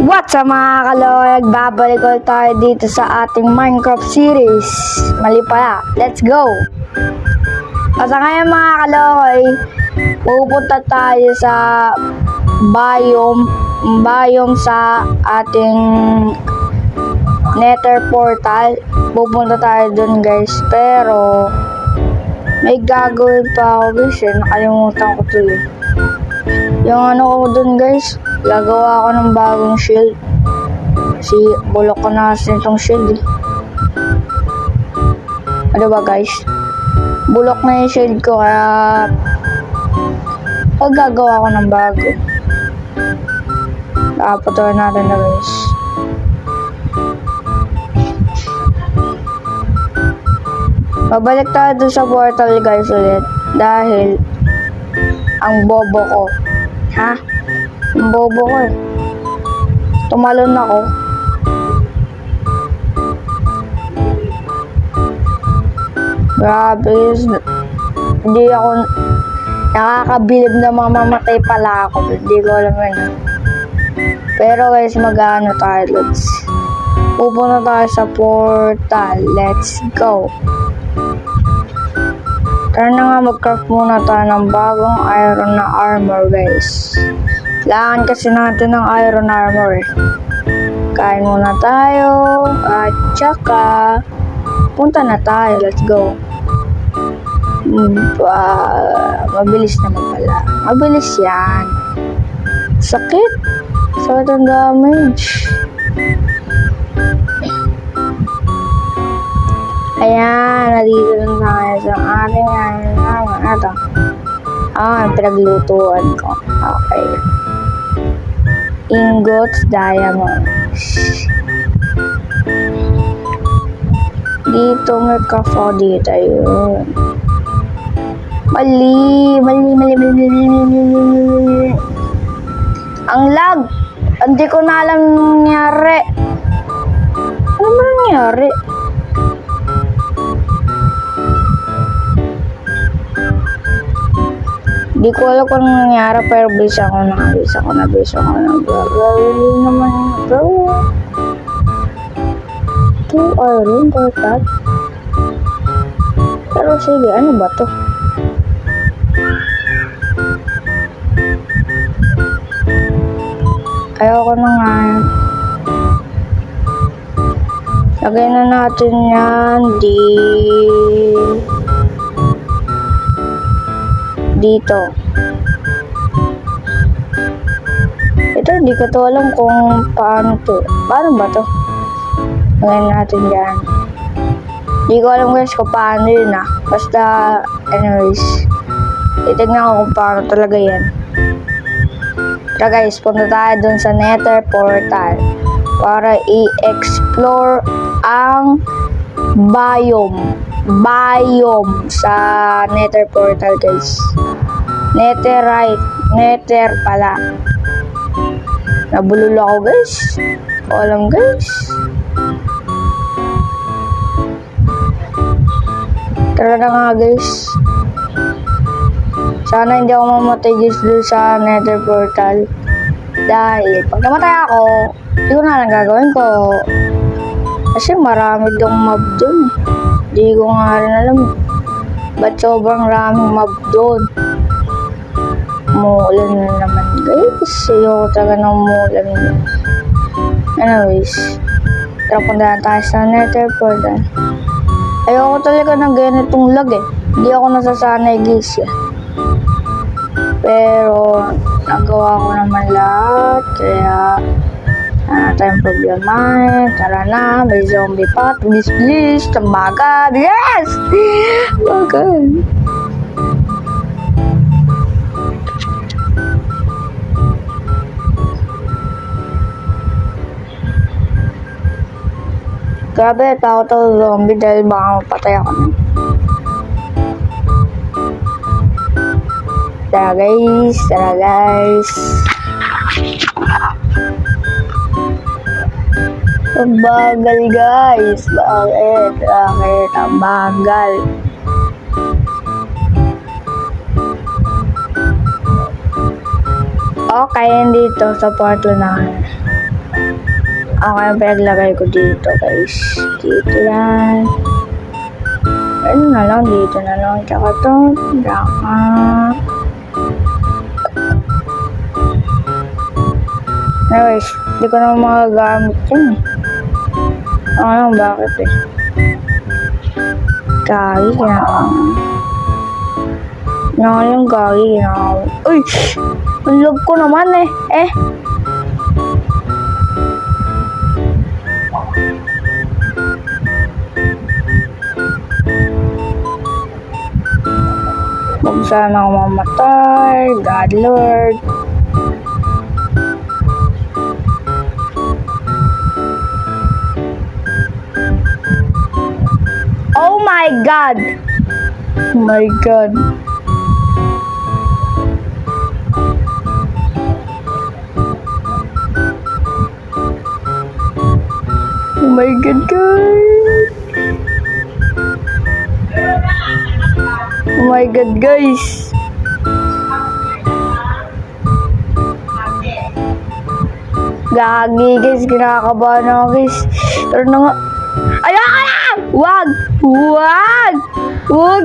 What's up mga kaloy? Babalik ulit tayo dito sa ating Minecraft series. Mali pala, let's go! At sa ngayon mga kaloy, pupunta tayo sa biome sa ating nether portal. Pupunta tayo dun guys, pero may gagawin pa ako guys nakalimutan ko tuloy. Yung ano ko dun guys, gagawa ako ng bagong shield. Kasi bulok ko na kasi itong shield Ano ba guys? Bulok na yung shield ko kaya gagawa ko ng bago. Patuloy natin na guys. Babalik tayo dun sa portal guys ulit. Dahil ang bobo ko. Ang bobo ko Tumalon ako. Grabe. Hindi ako nakakabilib na mamamatay pala ako. Hindi ko alam yun. Pero guys, mag-ano tayo. Pupunta tayo sa portal. Let's go. Tara na nga, mag-craft muna tayo ng bagong iron na armor guys. Kailangan kasi natin ng iron armor Kain muna tayo. At tsaka punta na tayo, let's go. Mabilis naman pala. Mabilis yan. Sakit ang damage. Ayan, nandito na tayo sa ating pinaglutuan ko. Okay. Ingots, diamonds. Dito may kafo dito yun. Mali. Ang lag. Hindi ko na alam nangyari. Ano ba nangyari? Di ko alam kung nangyari pero base ako na. Gagawin naman ito. Ito, iron, portal. Pero sige, ano ba to? Ayoko na nga. Lagay na natin yan dito. Ito, hindi ko to alam kung paano to. Paano ba to? Ngayon natin yan. Hindi ko alam guys kung paano yun Basta, anyways. Titignan ko kung paano talaga yan. Tara guys, punta tayo dun sa nether portal para i-explore ang biome sa nether portal guys. Nether pala. Nabulol ako guys. Alam guys. Tara na nga guys. Sana hindi ako mamatay guys doon sa nether portal. Dahil pag namatay ako, hindi ko na lang gagawin ko. Kasi marami dong mob doon. Hindi ko nga rin alam. Ba't sobrang raming mob doon? Umuulan na naman guys. Ayoko talaga ng umuulan. Anyways, tara punta tayo sa nether portal. Ayoko talaga ng ganitong lag Hindi ako nasasanay guys Pero nagawa ko naman lahat. Kaya tayong problema Tara na, may zombie pa. Please, tambagan. Yes! Tambagan. Grabe, takot ako zombie dahil baka mapatay ako na. Tara guys. Ang bagal guys. Bakit? Ang bagal. Okay, dito sa portal na. Ako yung pinaglagay ko dito guys. Dito yan. Ano na lang, dito na lang. Tsaka to. Tsaka. Anyways, hindi ko na magagamit yan eh. Ano lang, bakit eh? Gagi, yung gagi, uy! Ang love ko naman eh. Huwag sana ako mamatay. God Lord. Oh my God! Oh my God. Oh my God, guys. Oh my God, guys. Gagi, guys. Kinakabahan ako, guys. Pero na nga. Ayoko na! Wag! Wag! Wag!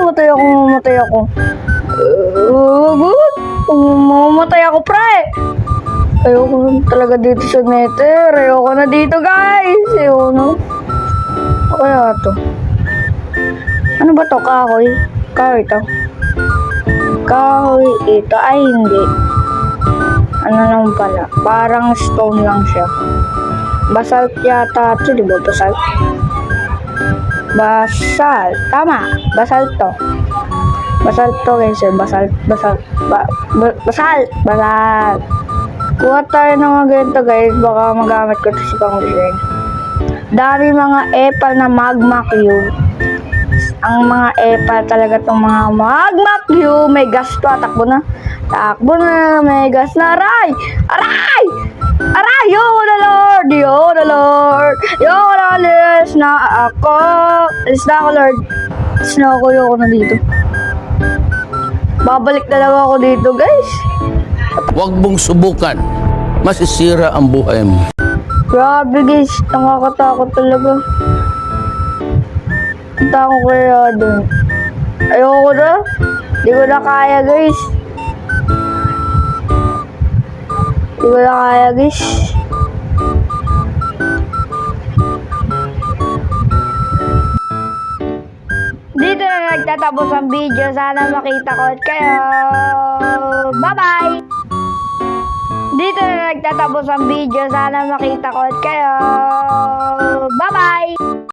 Mamatay ako. Mamatay ako. Wag! Mamatay ako, pre! Ayoko talaga dito sa nether. Ayoko na dito, guys. Ayoko na. Ano kaya to? Ano ba to? Kahoy? Kahoy to? Kahoy ito. Ay, hindi. Ano lang pala? Parang stone lang siya. Basalt yata ito, di ba? Basalt? Basalt. Tama. Basalt to. Basalt to, guys. Basalt. Basalt. Basalt. Basalt. Kuha tayo ng mga ganito, guys. Baka magamit ko ito sa pang-design. Dami mga epal na magma cube. Ang mga epal talaga itong mga magma cube. May gas to. Takbo na. Takbo na. May gas na. Aray! Aray! Aray! Yo na Lord! Yo na Lord! Yo na alis na ako! Alis na ako, Lord. Alis na ako. Yo na dito. Babalik na lang ako dito, guys. Huwag mong subukan. Masisira ang buhay mo. Grabe, guys. Nakakatakot talaga. Punta ko kaya dun. Ayoko na. Di ko na kaya, guys. Di ko na kaya, guys. Dito na nagtatapos ang video. Sana makita ko at kayo. Bye-bye! Dito na nagtatapos ang video. Sana makita ko at kayo. Bye-bye!